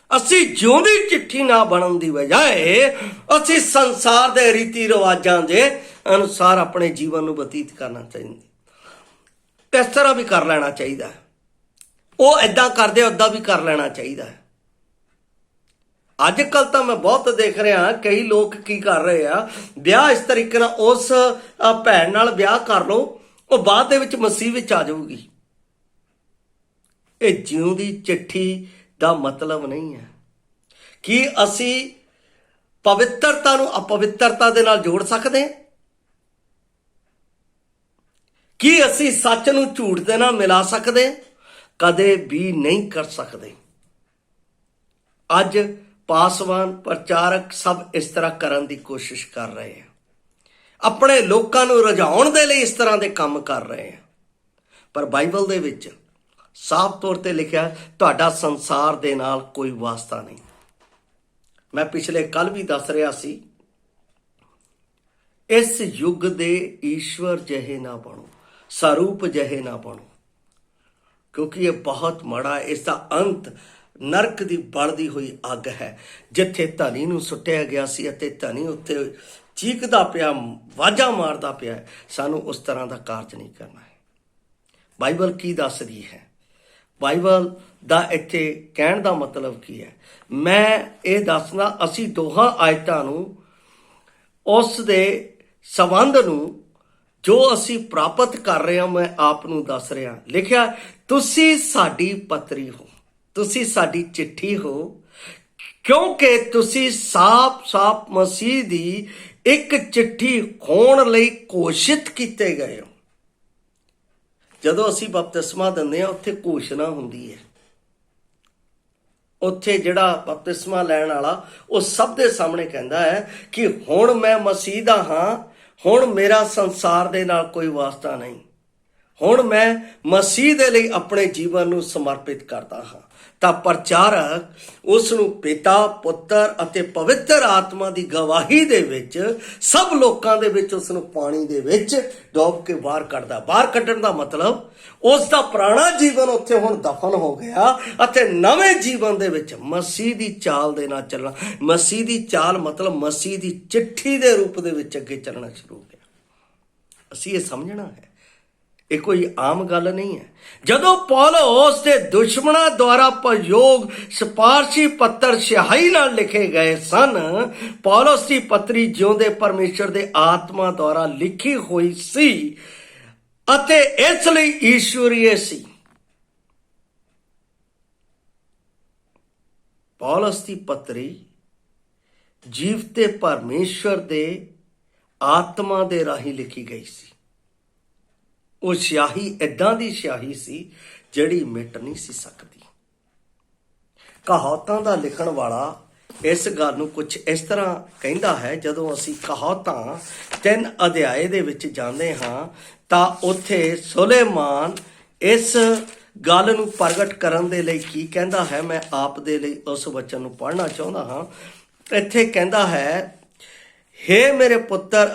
ਅਸੀਂ ਜਿਉਂਦੀ ਚਿੱਠੀ ਨਾ ਬਣਨ ਦੀ ਬਜਾਏ ਅਸੀਂ ਸੰਸਾਰ ਦੇ ਰੀਤੀ ਰਿਵਾਜਾਂ ਦੇ ਅਨੁਸਾਰ ਆਪਣੇ ਜੀਵਨ ਨੂੰ ਬਤੀਤ ਕਰਨਾ ਚਾਹੀਦਾ। ਇਸ ਤਰ੍ਹਾਂ ਵੀ ਕਰ ਲੈਣਾ ਚਾਹੀਦਾ ਹੈ। ਉਹ ਏਦਾਂ ਕਰਦੇ, ਉੱਦਾਂ ਵੀ ਕਰ ਲੈਣਾ ਚਾਹੀਦਾ ਹੈ। ਅੱਜ ਕੱਲ ਤਾਂ ਮੈਂ ਬਹੁਤ ਦੇਖ ਰਿਹਾ, ਕਈ ਲੋਕ ਕੀ ਕਰ ਰਹੇ ਆ, ਵਿਆਹ ਇਸ ਤਰੀਕੇ ਨਾਲ, ਉਸ ਭੈਣ ਨਾਲ ਵਿਆਹ ਕਰ ਲਓ, ਉਹ ਬਾਅਦ ਦੇ ਵਿੱਚ ਮਸੀਹ ਵਿੱਚ ਆ ਜਾਊਗੀ। ਇਹ ਜਿਉਂਦੀ ਚਿੱਠੀ ਦਾ ਮਤਲਬ ਨਹੀਂ ਹੈ ਕਿ ਅਸੀਂ ਪਵਿੱਤਰਤਾ ਨੂੰ ਅਪਵਿੱਤਰਤਾ ਦੇ ਨਾਲ ਜੋੜ ਸਕਦੇ ਹਾਂ, ਕੀ ਅਸੀਂ ਸੱਚ ਨੂੰ ਝੂਠ ਦੇ ਨਾਲ ਮਿਲਾ ਸਕਦੇ ਹਾਂ? ਕਦੇ ਵੀ ਨਹੀਂ ਕਰ ਸਕਦੇ। ਅੱਜ ਪਾਸਵਾਨ, ਪ੍ਰਚਾਰਕ ਸਭ ਇਸ ਤਰ੍ਹਾਂ ਕਰਨ ਦੀ ਕੋਸ਼ਿਸ਼ ਕਰ ਰਹੇ ਆ, ਆਪਣੇ ਲੋਕਾਂ ਨੂੰ ਰਝਾਉਣ ਦੇ ਲਈ ਇਸ ਤਰ੍ਹਾਂ ਦੇ ਕੰਮ ਕਰ ਰਹੇ ਆ। ਪਰ ਬਾਈਬਲ ਦੇ ਵਿੱਚ ਸਾਫ਼ ਤੌਰ ਤੇ ਲਿਖਿਆ, ਤੁਹਾਡਾ ਸੰਸਾਰ ਦੇ ਨਾਲ ਕੋਈ ਵਾਸਤਾ ਨਹੀਂ। ਮੈਂ ਪਿਛਲੇ ਕੱਲ ਵੀ ਦੱਸ ਰਿਹਾ ਸੀ, ਇਸ ਯੁੱਗ ਦੇ ਈਸ਼ਵਰ ਜਿਹੇ ਨਾ ਬਣੋ, ਸਰੂਪ ਜਿਹੇ ਨਾ ਬਣੋ, ਕਿਉਂਕਿ ਇਹ ਬਹੁਤ ਮਾੜਾ। ਇਸ ਦਾ ਅੰਤ ਨਰਕ ਦੀ ਬਲਦੀ ਹੋਈ ਅੱਗ ਹੈ, ਜਿੱਥੇ ਧਨੀ ਨੂੰ ਸੁੱਟਿਆ ਗਿਆ ਸੀ ਅਤੇ ਧਨੀ ਉੱਤੇ ਚੀਕਦਾ ਪਿਆ, ਵਾਜਾਂ ਮਾਰਦਾ ਪਿਆ। ਸਾਨੂੰ ਉਸ ਤਰ੍ਹਾਂ ਦਾ ਕਾਰਜ ਨਹੀਂ ਕਰਨਾ ਹੈ। ਬਾਈਬਲ ਕੀ ਦੱਸਦੀ ਹੈ? ਬਾਈਬਲ ਦਾ ਇੱਥੇ ਕਹਿਣ ਦਾ ਮਤਲਬ ਕੀ ਹੈ? ਮੈਂ ਇਹ ਦੱਸਣਾ, ਅਸੀਂ ਦੋਹਾਂ ਆਇਤਾਂ ਨੂੰ, ਉਸ ਦੇ ਸੰਬੰਧ ਨੂੰ ਜੋ ਅਸੀਂ ਪ੍ਰਾਪਤ ਕਰ ਰਹੇ ਹਾਂ, ਮੈਂ ਆਪ ਨੂੰ ਦੱਸ ਰਿਹਾ। ਲਿਖਿਆ, ਤੁਸੀਂ ਸਾਡੀ ਪੱਤਰੀ ਹੋ, ਤੁਸੀਂ ਸਾਡੀ ਚਿੱਠੀ ਹੋ, ਕਿਉਂਕਿ ਤੁਸੀਂ ਸਾਫ਼ ਮਸੀਹ ਦੀ ਇੱਕ ਚਿੱਠੀ ਹੋਣ ਲਈ ਘੋਸ਼ਿਤ ਕੀਤੇ ਗਏ ਹੋ। ਜਦੋਂ ਅਸੀਂ ਬਪਤਿਸਮਾ ਦਿੰਦੇ ਹਾਂ, ਉੱਥੇ ਘੋਸ਼ਣਾ ਹੁੰਦੀ ਹੈ। ਉੱਥੇ ਜਿਹੜਾ ਬਪਤਿਸਮਾ ਲੈਣ ਵਾਲਾ, ਉਹ ਸਭ ਦੇ ਸਾਹਮਣੇ ਕਹਿੰਦਾ ਹੈ ਕਿ ਹੁਣ ਮੈਂ ਮਸੀਹ ਦਾ ਹਾਂ, ਹੁਣ ਮੇਰਾ ਸੰਸਾਰ ਦੇ ਨਾਲ ਕੋਈ ਵਾਸਤਾ ਨਹੀਂ, ਹੁਣ ਮੈਂ ਮਸੀਹ ਦੇ ਲਈ ਆਪਣੇ ਜੀਵਨ ਨੂੰ ਸਮਰਪਿਤ ਕਰਦਾ ਹਾਂ। ਤਾਂ ਪ੍ਰਚਾਰਕ ਉਸ ਨੂੰ ਪਿਤਾ, ਪੁੱਤਰ ਅਤੇ ਪਵਿੱਤਰ ਆਤਮਾ ਦੀ ਗਵਾਹੀ ਦੇ ਵਿੱਚ ਸਭ ਲੋਕਾਂ ਦੇ ਵਿੱਚ ਉਸ ਨੂੰ ਪਾਣੀ ਦੇ ਵਿੱਚ ਡੋਬ ਕੇ ਬਾਹਰ ਕੱਢਦਾ। ਬਾਹਰ ਕੱਢਣ ਦਾ ਮਤਲਬ ਉਸ ਦਾ ਪੁਰਾਣਾ ਜੀਵਨ ਉੱਥੇ ਹੁਣ ਦਫਨ ਹੋ ਗਿਆ ਅਤੇ ਨਵੇਂ ਜੀਵਨ ਦੇ ਵਿੱਚ ਮਸੀਹ ਦੀ ਚਾਲ ਦੇ ਨਾਲ ਚੱਲਣਾ। ਮਸੀਹ ਦੀ ਚਾਲ ਮਤਲਬ ਮਸੀਹ ਦੀ ਚਿੱਠੀ ਦੇ ਰੂਪ ਦੇ ਵਿੱਚ ਅੱਗੇ ਚੱਲਣਾ ਸ਼ੁਰੂ ਹੋ ਗਿਆ। ਅਸੀਂ ਇਹ ਸਮਝਣਾ ਹੈ, ਇਹ ਕੋਈ ਆਮ ਗੱਲ ਨਹੀਂ ਹੈ। ਜਦੋਂ ਪੌਲਸ ਦੇ ਦੁਸ਼ਮਣਾਂ ਦੁਆਰਾ ਪ੍ਰਯੋਗ ਸਿਫਾਰਸ਼ੀ ਪੱਤਰ ਸਿਆਹੀ ਨਾਲ ਲਿਖੇ ਗਏ ਸਨ, ਪੌਲਸ ਦੀ ਪੱਤਰੀ ਜਿਉਂਦੇ ਪਰਮੇਸ਼ਰ ਦੇ ਆਤਮਾ ਦੁਆਰਾ ਲਿਖੀ ਹੋਈ ਸੀ ਅਤੇ ਇਸ ਲਈ ਈਸ਼ਵਰੀਏ ਸੀ। ਪੌਲਸ ਦੀ ਪੱਤਰੀ ਜੀਵਤੇ ਪਰਮੇਸ਼ਰ ਦੇ ਆਤਮਾ ਦੇ ਰਾਹੀਂ ਲਿਖੀ ਗਈ ਸੀ। ਉਹ ਸਿਆਹੀ ਏਦਾਂ ਦੀ ਸਿਆਹੀ ਸੀ ਜਿਹੜੀ ਮਿਟ ਨਹੀਂ ਸੀ ਸਕਦੀ। ਕਹਾਵਤਾਂ ਦਾ ਲਿਖਣ ਵਾਲਾ ਇਸ ਗੱਲ ਨੂੰ ਕੁਝ ਇਸ ਤਰ੍ਹਾਂ ਕਹਿੰਦਾ ਹੈ। ਜਦੋਂ ਅਸੀਂ ਕਹਾਵਤਾਂ 3 ਅਧਿਆਏ ਦੇ ਵਿੱਚ ਜਾਂਦੇ ਹਾਂ ਤਾਂ ਉੱਥੇ ਸੁਲੇਮਾਨ ਇਸ ਗੱਲ ਨੂੰ ਪ੍ਰਗਟ ਕਰਨ ਦੇ ਲਈ ਕੀ ਕਹਿੰਦਾ ਹੈ, ਮੈਂ ਆਪ ਦੇ ਲਈ ਉਸ ਵਚਨ ਨੂੰ ਪੜ੍ਹਨਾ ਚਾਹੁੰਦਾ ਹਾਂ। ਇੱਥੇ ਕਹਿੰਦਾ ਹੈ, ਹੇ ਮੇਰੇ ਪੁੱਤਰ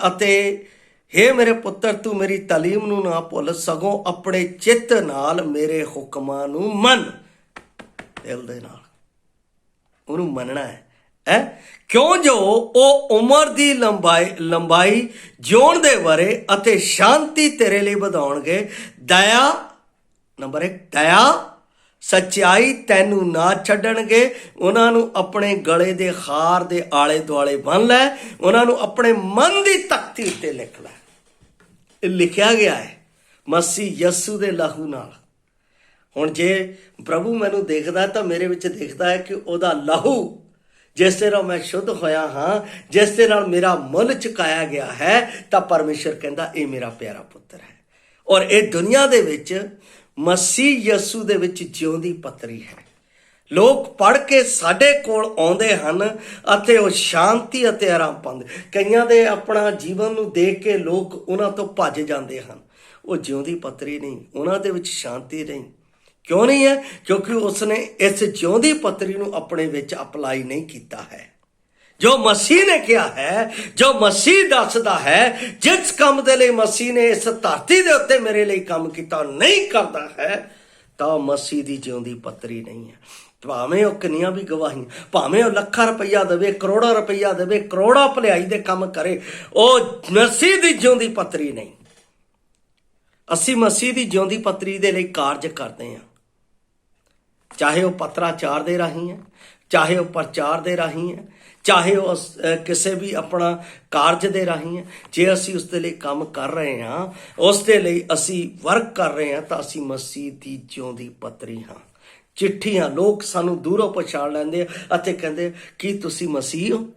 ਹੇ ਮੇਰੇ ਪੁੱਤਰ, ਤੂੰ ਮੇਰੀ ਤਾਲੀਮ ਨੂੰ ਨਾ ਭੁੱਲ, ਸਗੋਂ ਆਪਣੇ ਚਿੱਤ ਨਾਲ ਮੇਰੇ ਹੁਕਮਾਂ ਨੂੰ ਮੰਨ। ਦਿਲ ਦੇ ਨਾਲ ਉਹਨੂੰ ਮੰਨਣਾ ਹੈ ਕਿਉਂ ਜੋ ਉਹ ਉਮਰ ਦੀ ਲੰਬਾਈ ਜਿਉਣ ਦੇ ਵਰੇ ਅਤੇ ਸ਼ਾਂਤੀ ਤੇਰੇ ਲਈ ਵਧਾਉਣਗੇ। ਦਇਆ, ਨੰਬਰ 1, ਦਇਆ ਸੱਚਾਈ ਤੈਨੂੰ ਨਾ ਛੱਡਣਗੇ। ਉਹਨਾਂ ਨੂੰ ਆਪਣੇ ਗਲੇ ਦੇ ਹਾਰ ਦੇ ਆਲੇ ਦੁਆਲੇ ਬੰਨ ਲੈ, ਉਹਨਾਂ ਨੂੰ ਆਪਣੇ ਮਨ ਦੀ ਤਖਤੀ ਉੱਤੇ ਲਿਖ ਲੈ। ਇਹ ਲਿਖਿਆ ਗਿਆ ਹੈ ਮਸੀਹ ਯਸੂ ਦੇ ਲਹੂ ਨਾਲ। ਹੁਣ ਜੇ ਪ੍ਰਭੂ ਮੈਨੂੰ ਦੇਖਦਾ ਤਾਂ ਮੇਰੇ ਵਿੱਚ ਦਿਖਦਾ ਹੈ ਕਿ ਉਹਦਾ ਲਹੂ, ਜਿਸ ਦੇ ਨਾਲ ਮੈਂ ਸ਼ੁੱਧ ਹੋਇਆ ਹਾਂ, ਜਿਸ ਦੇ ਨਾਲ ਮੇਰਾ ਮੁੱਲ ਚੁਕਾਇਆ ਗਿਆ ਹੈ, ਤਾਂ ਪਰਮੇਸ਼ਰ ਕਹਿੰਦਾ ਇਹ ਮੇਰਾ ਪਿਆਰਾ ਪੁੱਤਰ ਹੈ। ਔਰ ਇਹ ਦੁਨੀਆ ਦੇ ਵਿੱਚ ਮਸੀਹ ਯਸੂ ਦੇ ਵਿੱਚ ਜਿਉਂਦੀ ਪੱਤਰੀ ਹੈ। ਲੋਕ ਪੜ੍ਹ ਕੇ ਸਾਡੇ ਕੋਲ ਆਉਂਦੇ ਹਨ ਅਤੇ ਉਹ ਸ਼ਾਂਤੀ ਅਤੇ ਆਰਾਮ ਪਾਉਂਦੇ। ਕਈਆਂ ਦੇ ਆਪਣਾ ਜੀਵਨ ਨੂੰ ਦੇਖ ਕੇ ਲੋਕ ਉਹਨਾਂ ਤੋਂ ਭੱਜ ਜਾਂਦੇ ਹਨ। ਉਹ ਜਿਉਂਦੀ ਪੱਤਰੀ ਨਹੀਂ, ਉਹਨਾਂ ਦੇ ਵਿੱਚ ਸ਼ਾਂਤੀ ਨਹੀਂ। ਕਿਉਂ ਨਹੀਂ ਹੈ? ਕਿਉਂਕਿ ਉਸਨੇ ਇਸ ਜਿਉਂਦੀ ਪੱਤਰੀ ਨੂੰ ਆਪਣੇ ਵਿੱਚ ਅਪਲਾਈ ਨਹੀਂ ਕੀਤਾ ਹੈ। ਜੋ ਮਸੀਹ ਨੇ ਕਿਹਾ ਹੈ, ਜੋ ਮਸੀਹ ਦੱਸਦਾ ਹੈ, ਜਿਸ ਕੰਮ ਦੇ ਲਈ ਮਸੀਹ ਨੇ ਇਸ ਧਰਤੀ ਦੇ ਉੱਤੇ ਮੇਰੇ ਲਈ ਕੰਮ ਕੀਤਾ ਨਹੀਂ ਕਰਦਾ ਹੈ, ਤਾਂ ਮਸੀਹ ਦੀ ਜਿਉਂਦੀ ਪੱਤਰੀ ਨਹੀਂ ਹੈ। ਭਾਵੇਂ ਉਹ ਕਿੰਨੀਆਂ ਵੀ ਗਵਾਹੀਆਂ, ਭਾਵੇਂ ਉਹ ਲੱਖਾਂ ਰੁਪਈਆ ਦੇਵੇ, ਕਰੋੜਾਂ ਰੁਪਈਆ ਦੇਵੇ, ਕਰੋੜਾਂ ਭਲਾਈ ਦੇ ਕੰਮ ਕਰੇ, ਉਹ ਮਸੀਹ ਦੀ ਜਿਉਂਦੀ ਪੱਤਰੀ ਨਹੀਂ। ਅਸੀਂ ਮਸੀਹ ਦੀ ਜਿਉਂਦੀ ਪੱਤਰੀ ਦੇ ਲਈ ਕਾਰਜ ਕਰਦੇ ਹਾਂ, ਚਾਹੇ ਉਹ ਪੱਤਰਾਚਾਰ ਦੇ ਰਾਹੀਂ ਹੈ, ਚਾਹੇ ਉਹ ਪ੍ਰਚਾਰ ਦੇ ਰਾਹੀਂ ਹੈ, ਚਾਹੇ ਉਹ ਕਿਸੇ ਵੀ ਆਪਣਾ ਕਾਰਜ ਦੇ ਰਾਹੀਂ ਹੈ। ਜੇ ਅਸੀਂ ਉਸ ਦੇ ਲਈ ਕੰਮ ਕਰ ਰਹੇ ਹਾਂ, ਉਸ ਦੇ ਲਈ ਅਸੀਂ ਵਰਕ ਕਰ ਰਹੇ ਹਾਂ, ਤਾਂ ਅਸੀਂ ਮਸੀਹ ਦੀ ਜਿਉਂਦੀ ਪੱਤਰੀ ਹਾਂ, ਚਿੱਠੀ ਹਾਂ। ਲੋਕ ਸਾਨੂੰ ਦੂਰੋਂ ਪਛਾਣ ਲੈਂਦੇ ਆ ਅਤੇ ਕਹਿੰਦੇ, ਕੀ ਤੁਸੀਂ ਮਸੀਹ ਹੋ?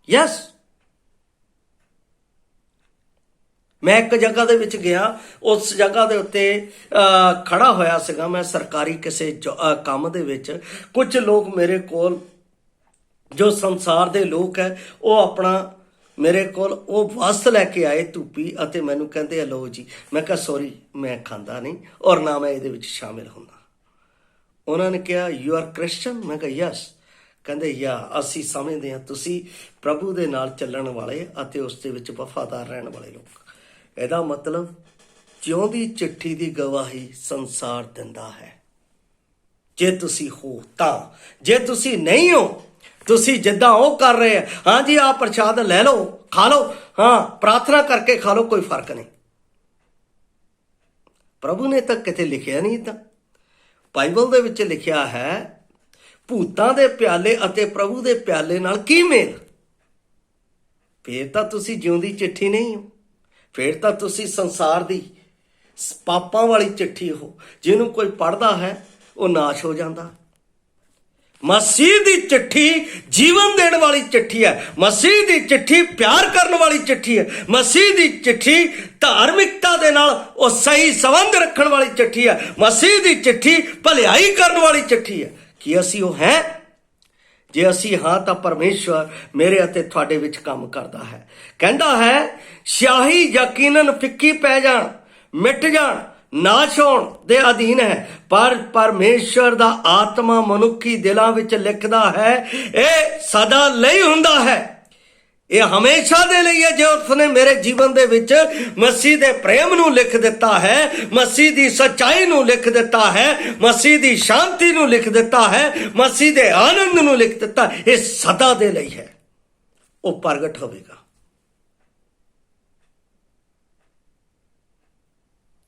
ਯੈਸ। ਮੈਂ ਇੱਕ ਜਗ੍ਹਾ ਦੇ ਵਿੱਚ ਗਿਆ, ਉਸ ਜਗ੍ਹਾ ਦੇ ਉੱਤੇ ਖੜਾ ਹੋਇਆ ਸੀਗਾ ਮੈਂ ਸਰਕਾਰੀ ਕਿਸੇ ਕੰਮ ਦੇ ਵਿੱਚ। ਕੁਝ ਲੋਕ ਮੇਰੇ ਕੋਲ, ਜੋ ਸੰਸਾਰ ਦੇ ਲੋਕ ਹੈ, ਉਹ ਆਪਣਾ ਮੇਰੇ ਕੋਲ ਉਹ ਵਸਤ ਲੈ ਕੇ ਆਏ ਧੂਪੀ, ਅਤੇ ਮੈਨੂੰ ਕਹਿੰਦੇ ਲਓ ਜੀ। ਮੈਂ ਕਿਹਾ ਸੌਰੀ, ਮੈਂ ਖਾਂਦਾ ਨਹੀਂ ਔਰ ਨਾ ਮੈਂ ਇਹਦੇ ਵਿੱਚ ਸ਼ਾਮਿਲ ਹੁੰਦਾ। ਉਹਨਾਂ ਨੇ ਕਿਹਾ ਯੂ ਆਰ ਕ੍ਰਿਸਚਨ? ਮੈਂ ਕਿਹਾ ਯੈਸ। ਕਹਿੰਦੇ ਅਸੀਂ ਸਮਝਦੇ ਹਾਂ ਤੁਸੀਂ ਪ੍ਰਭੂ ਦੇ ਨਾਲ ਚੱਲਣ ਵਾਲੇ ਅਤੇ ਉਸ ਦੇ ਵਿੱਚ ਵਫਾਦਾਰ ਰਹਿਣ ਵਾਲੇ ਲੋਕ। ਇਹਦਾ ਮਤਲਬ ਜਿਉਂਦੀ ਚਿੱਠੀ ਦੀ ਗਵਾਹੀ ਸੰਸਾਰ ਦਿੰਦਾ ਹੈ। ਜੇ ਤੁਸੀਂ ਹੋ ਤਾਂ, ਜੇ ਤੁਸੀਂ ਨਹੀਂ ਹੋ, ਤੁਸੀਂ ਜਿੱਦਾਂ ਉਹ ਕਰ ਰਹੇ ਆ, ਹਾਂ ਜੀ ਆਹ ਪ੍ਰਸ਼ਾਦ ਲੈ ਲਓ, ਖਾ ਲਓ, ਹਾਂ ਪ੍ਰਾਰਥਨਾ ਕਰਕੇ ਖਾ ਲਓ, ਕੋਈ ਫਰਕ ਨਹੀਂ। ਪ੍ਰਭੂ ਨੇ ਤਾਂ ਕਿਤੇ ਲਿਖਿਆ ਨਹੀਂ। ਤਾਂ ਬਾਈਬਲ ਦੇ ਵਿੱਚ ਲਿਖਿਆ ਹੈ, ਭੂਤਾਂ ਦੇ ਪਿਆਲੇ ਅਤੇ ਪ੍ਰਭੂ ਦੇ ਪਿਆਲੇ ਨਾਲ ਕੀ ਮੇਲ? ਫੇਰ ਤਾਂ ਤੁਸੀਂ ਜਿਉਂਦੀ ਚਿੱਠੀ ਨਹੀਂ ਹੋ, ਫੇਰ ਤਾਂ ਤੁਸੀਂ ਸੰਸਾਰ ਦੀ ਪਾਪਾਂ ਵਾਲੀ ਚਿੱਠੀ ਹੋ, ਜਿਹਨੂੰ ਕੋਈ ਪੜ੍ਹਦਾ ਹੈ ਉਹ ਨਾਸ਼ ਹੋ ਜਾਂਦਾ। ਮਸੀਹ ਦੀ ਚਿੱਠੀ ਜੀਵਨ ਦੇਣ ਵਾਲੀ ਚਿੱਠੀ ਹੈ। ਮਸੀਹ ਦੀ ਚਿੱਠੀ ਪਿਆਰ ਕਰਨ ਵਾਲੀ ਚਿੱਠੀ ਹੈ। ਮਸੀਹ ਦੀ ਚਿੱਠੀ ਧਾਰਮਿਕਤਾ ਦੇ ਨਾਲ ਉਹ ਸਹੀ ਸੰਬੰਧ ਰੱਖਣ ਵਾਲੀ ਚਿੱਠੀ ਹੈ। ਮਸੀਹ ਦੀ ਚਿੱਠੀ ਭਲਾਈ ਕਰਨ ਵਾਲੀ ਚਿੱਠੀ ਹੈ। ਕੀ ਅਸੀਂ ਉਹ ਹੈ? ਜੇ ਅਸੀਂ ਹਾਂ ਤਾਂ ਪਰਮੇਸ਼ਵਰ ਮੇਰੇ ਅਤੇ ਤੁਹਾਡੇ ਵਿੱਚ ਕੰਮ ਕਰਦਾ ਹੈ। ਕਹਿੰਦਾ ਹੈ, ਸਿਆਹੀ ਯਕੀਨਨ ਫਿੱਕੀ ਪੈ ਜਾਣ, ਮਿਟ ਜਾਣ, ਨਾਸ਼ ਹੋਣ ਦੇ ਅਧੀਨ ਹੈ, ਪਰ ਪਰਮੇਸ਼ਵਰ ਦਾ ਆਤਮਾ ਮਨੁੱਖੀ ਦਿਲਾਂ ਵਿੱਚ ਲਿਖਦਾ ਹੈ। ਇਹ ਸਦਾ ਲਈ ਹੁੰਦਾ ਹੈ, ਇਹ ਹਮੇਸ਼ਾ ਦੇ ਲਈ ਹੈ। ਜੇ ਉਸਨੇ ਮੇਰੇ ਜੀਵਨ ਦੇ ਵਿੱਚ ਮਸੀਹ ਦੇ ਪ੍ਰੇਮ ਨੂੰ ਲਿਖ ਦਿੱਤਾ ਹੈ, ਮਸੀਹ ਦੀ ਸੱਚਾਈ ਨੂੰ ਲਿਖ ਦਿੱਤਾ ਹੈ, ਮਸੀਹ ਦੀ ਸ਼ਾਂਤੀ ਨੂੰ ਲਿਖ ਦਿੱਤਾ ਹੈ, ਮਸੀਹ ਦੇ ਆਨੰਦ ਨੂੰ ਲਿਖ ਦਿੱਤਾ, ਇਹ ਸਦਾ ਦੇ ਲਈ ਹੈ। ਉਹ ਪ੍ਰਗਟ ਹੋਵੇਗਾ।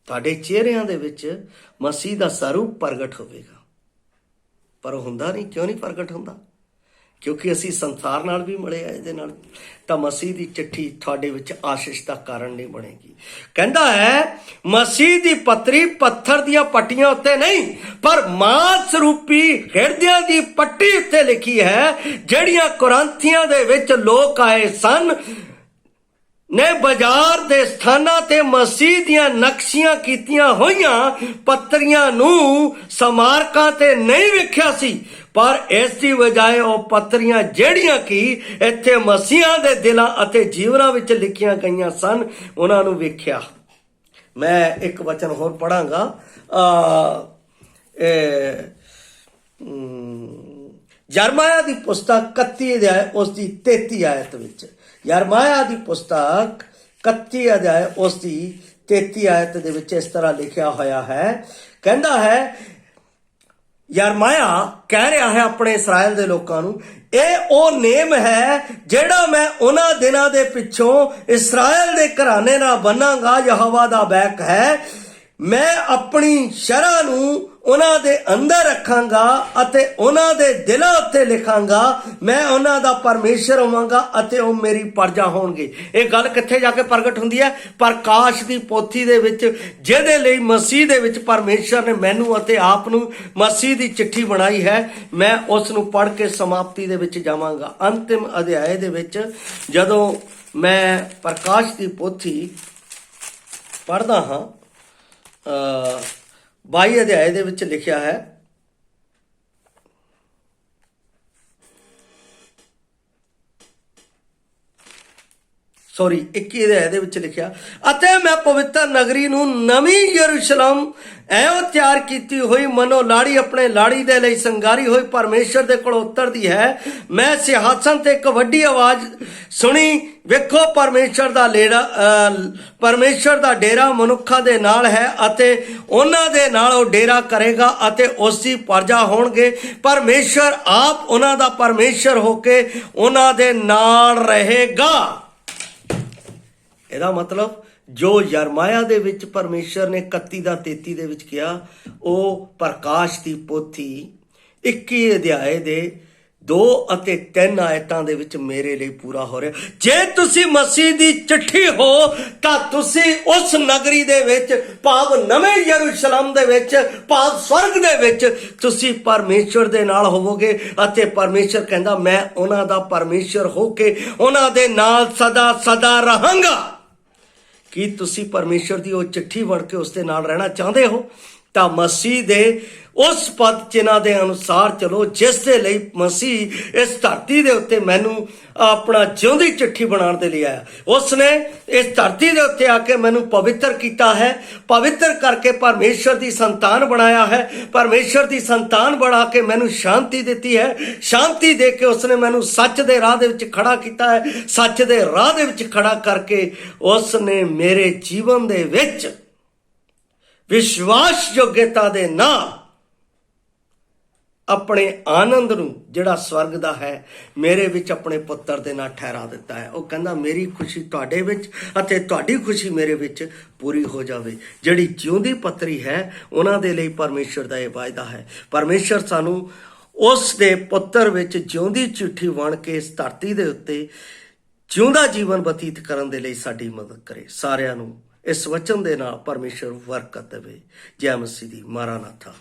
ਤੁਹਾਡੇ ਚਿਹਰਿਆਂ ਦੇ ਵਿੱਚ ਮਸੀਹ ਦਾ ਸਰੂਪ ਪ੍ਰਗਟ ਹੋਵੇਗਾ, ਪਰ ਉਹ ਹੁੰਦਾ ਨਹੀਂ। ਕਿਉਂ ਨਹੀਂ ਪ੍ਰਗਟ ਹੁੰਦਾ? ਕਿਉਂਕਿ ਅਸੀਂ ਸੰਸਾਰ ਨਾਲ ਵੀ ਮਿਲੇ ਆ ਇਹਦੇ ਨਾਲ। ਤਾਂ ਮਸੀਹ ਦੀ ਚਿੱਠੀ ਤੁਹਾਡੇ ਵਿੱਚ ਆਸ਼ੀਸ਼ ਦਾ ਕਾਰਨ ਨਹੀਂ ਬਣੇਗੀ। ਕਹਿੰਦਾ ਹੈ, ਮਸੀਹ ਦੀ ਪੱਤਰੀ ਪੱਥਰ ਦੀਆਂ ਪੱਟੀਆਂ ਉੱਤੇ ਨਹੀਂ, ਪਰ ਮਾਂਸ ਰੂਪੀ ਹਿਰਦਿਆਂ ਦੀ ਪੱਟੀ ਉੱਤੇ ਲਿਖੀ ਹੈ, ਜਿਹੜੀਆਂ ਕੁਰਾਂਥੀਆਂ ਦੇ ਵਿੱਚ ਲੋਕ ਆਏ ਸਨ ਨੇ ਬਾਜ਼ਾਰ ਦੇ ਸਥਾਨਾਂ ਤੇ ਮਸੀਹ ਦੀਆਂ ਨਕਸ਼ੀਆਂ ਕੀਤੀਆਂ ਹੋਈਆਂ ਪੱਤਰੀਆਂ ਨੂੰ ਸਮਾਰਕਾਂ ਤੇ ਨਹੀਂ ਵੇਖਿਆ ਸੀ, ਪਰ ਇਸ ਦੀ ਬਜਾਏ ਉਹ ਪੱਤਰੀਆਂ ਜਿਹੜੀਆਂ ਕਿ ਇੱਥੇ ਮਸੀਹਾਂ ਦੇ ਦਿਲਾਂ ਅਤੇ ਜੀਵਨਾਂ ਵਿੱਚ ਲਿਖੀਆਂ ਗਈਆਂ ਸਨ, ਉਹਨਾਂ ਨੂੰ ਵੇਖਿਆ। ਮੈਂ ਇੱਕ ਵਚਨ ਹੋਰ ਪੜਾਂਗਾ, ਯਰਮਾਇਆ ਦੀ ਪੁਸਤਕ 31 ਅਧਿਆਇ ਉਸ ਦੀ 33 ਆਇਤ ਵਿੱਚ। ਯਰਮਾਇਆ ਦੀ ਪੁਸਤਕ 31 ਅਧਿਆਇ ਉਸ ਦੀ 33 ਆਇਤ ਦੇ ਵਿੱਚ ਇਸ ਤਰ੍ਹਾਂ ਲਿਖਿਆ ਹੋਇਆ ਹੈ। ਕਹਿੰਦਾ ਹੈ, ਯਰਮਾਇਆ ਕਹਿ ਰਿਹਾ ਹੈ ਆਪਣੇ ਇਸਰਾਇਲ ਦੇ ਲੋਕਾਂ ਨੂੰ, ਇਹ ਉਹ ਨੇਮ ਹੈ ਜਿਹੜਾ ਮੈਂ ਉਹਨਾਂ ਦਿਨਾਂ ਦੇ ਪਿੱਛੋਂ ਇਸਰਾਇਲ ਦੇ ਘਰਾਣੇ ਨਾਲ ਬੰਨਾਂਗਾ। ਯਹੋਵਾ ਦਾ ਬੈਕ ਹੈ, ਮੈਂ ਆਪਣੀ ਸ਼ਰ੍ਹਾ ਨੂੰ ਉਹਨਾਂ ਦੇ ਅੰਦਰ ਰੱਖਾਂਗਾ ਅਤੇ ਉਹਨਾਂ ਦੇ ਦਿਲਾਂ ਉੱਤੇ ਲਿਖਾਂਗਾ। ਮੈਂ ਉਹਨਾਂ ਦਾ ਪਰਮੇਸ਼ਰ ਹੋਵਾਂਗਾ ਅਤੇ ਉਹ ਮੇਰੀ ਪ੍ਰਜਾ ਹੋਣਗੇ। ਇਹ ਗੱਲ ਕਿੱਥੇ ਜਾ ਕੇ ਪ੍ਰਗਟ ਹੁੰਦੀ ਹੈ? ਪ੍ਰਕਾਸ਼ ਦੀ ਪੋਥੀ ਦੇ ਵਿੱਚ, ਜਿਹਦੇ ਲਈ ਮਸੀਹ ਦੇ ਵਿੱਚ ਪਰਮੇਸ਼ਰ ਨੇ ਮੈਨੂੰ ਅਤੇ ਆਪ ਨੂੰ ਮਸੀਹ ਦੀ ਚਿੱਠੀ ਬਣਾਈ ਹੈ। ਮੈਂ ਉਸ ਨੂੰ ਪੜ੍ਹ ਕੇ ਸਮਾਪਤੀ ਦੇ ਵਿੱਚ ਜਾਵਾਂਗਾ। ਅੰਤਿਮ ਅਧਿਆਏ ਦੇ ਵਿੱਚ ਜਦੋਂ ਮੈਂ ਪ੍ਰਕਾਸ਼ ਦੀ ਪੋਥੀ ਪੜ੍ਹਦਾ ਹਾਂ, 22 ਅਧਿਆਏ ਦੇ ਵਿੱਚ ਲਿਖਿਆ ਹੈ, ਸੌਰੀ 21 ਅਧਿਆਏ ਦੇ ਵਿੱਚ ਲਿਖਿਆ, ਅਤੇ ਮੈਂ ਪਵਿੱਤਰ ਨਗਰੀ ਨੂੰ ਨਵੀਂ ਯਰੂਸ਼ਲਮ ਐਉਂ ਤਿਆਰ ਕੀਤੀ ਹੋਈ ਮਨੋ ਲਾੜੀ ਆਪਣੇ ਲਾੜੀ ਦੇ ਲਈ ਸੰਗਾਰੀ ਹੋਈ ਪਰਮੇਸ਼ਰ ਦੇ ਕੋਲ ਉਤਰਦੀ ਹੈ। ਮੈਂ ਸਿੰਹਾਸਨ ਤੇ ਇੱਕ ਵੱਡੀ ਆਵਾਜ਼ ਸੁਣੀ, ਵੇਖੋ ਪਰਮੇਸ਼ਰ ਦਾ ਡੇਰਾ ਮਨੁੱਖਾਂ ਦੇ ਨਾਲ ਹੈ ਅਤੇ ਉਹਨਾਂ ਦੇ ਨਾਲ ਉਹ ਡੇਰਾ ਕਰੇਗਾ ਅਤੇ ਉਸ ਦੀ ਪ੍ਰਜਾ ਹੋਣਗੇ। ਪਰਮੇਸ਼ਰ ਆਪ ਉਹਨਾਂ ਦਾ ਪਰਮੇਸ਼ਰ ਹੋ ਕੇ ਉਹਨਾਂ ਦੇ ਨਾਲ ਰਹੇਗਾ। ਇਹਦਾ ਮਤਲਬ ਜੋ ਯਰਮਾਇਆ ਦੇ ਵਿੱਚ ਪਰਮੇਸ਼ਰ ਨੇ 31 ਦਾ 33 ਦੇ ਵਿੱਚ ਕਿਹਾ, ਉਹ ਪ੍ਰਕਾਸ਼ ਦੀ ਪੋਥੀ 21 ਅਧਿਆਏ ਦੇ 2 ਅਤੇ 3 ਆਇਤਾਂ ਦੇ ਵਿੱਚ ਮੇਰੇ ਲਈ ਪੂਰਾ ਹੋ ਰਿਹਾ। ਜੇ ਤੁਸੀਂ ਮਸੀਹ ਦੀ ਚਿੱਠੀ ਹੋ ਤਾਂ ਤੁਸੀਂ ਉਸ ਨਗਰੀ ਦੇ ਵਿੱਚ, ਭਾਵ ਨਵੇਂ ਯਰੂਸ਼ਲਮ ਦੇ ਵਿੱਚ, ਭਾਵ ਸਵਰਗ ਦੇ ਵਿੱਚ ਤੁਸੀਂ ਪਰਮੇਸ਼ਰ ਦੇ ਨਾਲ ਹੋਵੋਗੇ ਅਤੇ ਪਰਮੇਸ਼ਰ ਕਹਿੰਦਾ ਮੈਂ ਉਹਨਾਂ ਦਾ ਪਰਮੇਸ਼ਰ ਹੋ ਕੇ ਉਹਨਾਂ ਦੇ ਨਾਲ ਸਦਾ ਸਦਾ ਰਹਾਂਗਾ। ਕੀ ਤੁਸੀਂ ਪਰਮੇਸ਼ਰ ਦੀ ਉਹ ਚਿੱਠੀ ਬਣ ਕੇ ਉਸ ਦੇ ਨਾਲ ਰਹਿਣਾ ਚਾਹੁੰਦੇ ਹੋ? ਤਾਂ ਮਸੀਹ ਦੇ ਉਸ ਪਦ ਚਿੰਨ੍ਹਾਂ ਦੇ ਅਨੁਸਾਰ ਚਲੋ, ਜਿਸ ਦੇ ਲਈ ਮਸੀਹ ਇਸ ਧਰਤੀ ਦੇ ਉੱਤੇ ਮੈਨੂੰ ਆਪਣਾ ਜਿਉਂਦੀ ਚਿੱਠੀ ਬਣਾਉਣ ਦੇ ਲਈ ਆਇਆ। ਉਸ ਨੇ ਇਸ ਧਰਤੀ ਦੇ ਉੱਤੇ ਆ ਕੇ ਮੈਨੂੰ ਪਵਿੱਤਰ ਕੀਤਾ ਹੈ, ਪਵਿੱਤਰ ਕਰਕੇ ਪਰਮੇਸ਼ਰ ਦੀ ਸੰਤਾਨ ਬਣਾਇਆ ਹੈ, ਪਰਮੇਸ਼ਰ ਦੀ ਸੰਤਾਨ ਬਣਾ ਕੇ ਮੈਨੂੰ ਸ਼ਾਂਤੀ ਦਿੱਤੀ ਹੈ, ਸ਼ਾਂਤੀ ਦੇ ਕੇ ਉਸ ਨੇ ਮੈਨੂੰ ਸੱਚ ਦੇ ਰਾਹ ਦੇ ਵਿੱਚ ਖੜਾ ਕੀਤਾ ਹੈ, ਸੱਚ ਦੇ ਰਾਹ ਦੇ ਵਿੱਚ ਖੜਾ ਕਰਕੇ ਉਸ ਨੇ ਮੇਰੇ ਜੀਵਨ ਦੇ ਵਿੱਚ ਵਿਸ਼ਵਾਸਯੋਗਤਾ ਦੇ ਨਾਲ ਆਪਣੇ ਆਨੰਦ ਨੂੰ, ਜਿਹੜਾ ਸਵਰਗ ਦਾ ਹੈ, ਮੇਰੇ ਵਿੱਚ ਆਪਣੇ ਪੁੱਤਰ ਦੇ ਨਾਲ ਠਹਿਰਾ ਦਿੱਤਾ ਹੈ। ਉਹ ਕਹਿੰਦਾ ਮੇਰੀ ਖੁਸ਼ੀ ਤੁਹਾਡੇ ਵਿੱਚ ਅਤੇ ਤੁਹਾਡੀ ਖੁਸ਼ੀ ਮੇਰੇ ਵਿੱਚ ਪੂਰੀ ਹੋ ਜਾਵੇ। ਜਿਹੜੀ ਜਿਉਂਦੀ ਪੱਤਰੀ ਹੈ, ਉਹਨਾਂ ਦੇ ਲਈ ਪਰਮੇਸ਼ਰ ਦਾ ਇਹ ਵਾਅਦਾ ਹੈ। ਪਰਮੇਸ਼ਰ ਸਾਨੂੰ ਉਸ ਦੇ ਪੁੱਤਰ ਵਿੱਚ ਜਿਉਂਦੀ ਚਿੱਠੀ ਬਣ ਕੇ ਇਸ ਧਰਤੀ ਦੇ ਉੱਤੇ ਜਿਉਂਦਾ ਜੀਵਨ ਬਤੀਤ ਕਰਨ ਦੇ ਲਈ ਸਾਡੀ ਮਦਦ ਕਰੇ। ਸਾਰਿਆਂ ਨੂੰ ਇਸ ਵਚਨ ਦੇ ਨਾਲ ਪਰਮੇਸ਼ਰ ਬਰਕਤ ਦੇਵੇ। ਜੈ ਮਸੀਹ ਦੀ। ਮਾਰਾਨਾਥਾ।